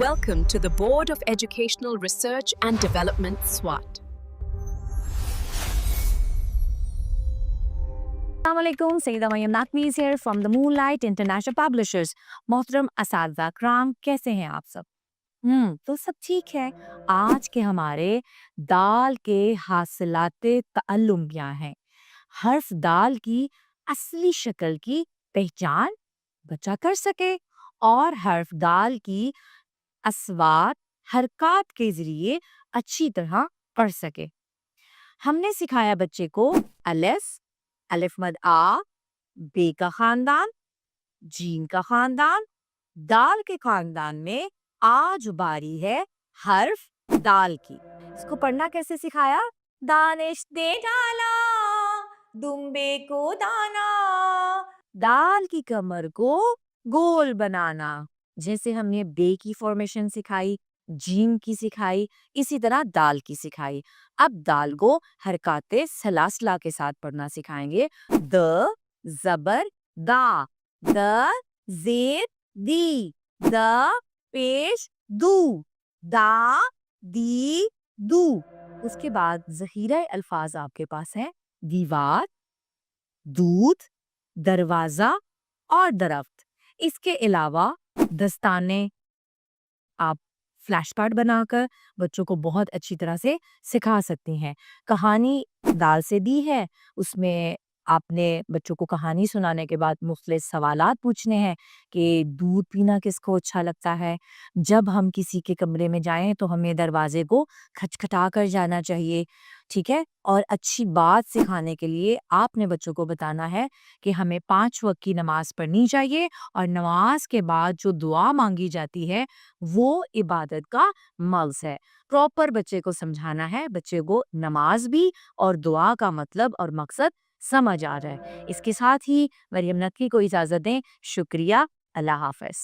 Welcome to the Board of Educational Research and Development, SWAT. Assalamualaikum, Sayyida Maryam Naqvi is here from the Moonlight International Publishers. मोहतरम असातिज़ा कराम, कैसे हैं आप सब? तो सब ठीक है। आज के हमारे दाल के हासिलाते तअल्लुम क्या हैं? हर्फ दाल की असली शक्ल की पहचान बच्चा कर सके और हर्फ दाल की अस्वात हरकत के जरिए अच्छी तरह पढ़ सके। हमने सिखाया बच्चे को अलिफ, अलिफ मद आ, बे का खानदान, जीन का खानदान, दाल के खानदान में आज बारी है हर्फ दाल की। इसको पढ़ना कैसे सिखाया? दानिश दे डाला दुम्बे को दाना, दाल की कमर को गोल बनाना। जैसे हमने बे की फॉर्मेशन सिखाई, जीम की सिखाई, इसी तरह दाल की सिखाई। अब दाल को हरकाते सलासला के साथ पढ़ना सिखाएंगे। द जबर दा, द जेर दी, द पेश दू, दा दी दू। उसके बाद ज़ख़ीरा अल्फाज आपके पास है दीवार, दूध, दरवाजा और दरख्त। इसके अलावा दस्ताने आप फ्लैश कार्ड बनाकर बच्चों को बहुत अच्छी तरह से सिखा सकती हैं। कहानी दाल से दी है, उसमें आपने बच्चों को कहानी सुनाने के बाद मुख्तलिफ सवालात पूछने हैं कि दूध पीना किसको अच्छा लगता है। जब हम किसी के कमरे में जाएं तो हमें दरवाजे को खटखटा कर जाना चाहिए, ठीक है। और अच्छी बात सिखाने के लिए आपने बच्चों को बताना है कि हमें 5 वक्त की नमाज पढ़नी चाहिए और नमाज के बाद जो दुआ मांगी जाती है वो इबादत का मल्स है। प्रॉपर बच्चे को समझाना है, बच्चे को नमाज भी और दुआ का मतलब और मकसद समझ आ रहा है। इसके साथ ही मरियम नकवी को इजाज़त दें। शुक्रिया। अल्लाह हाफ़िज़।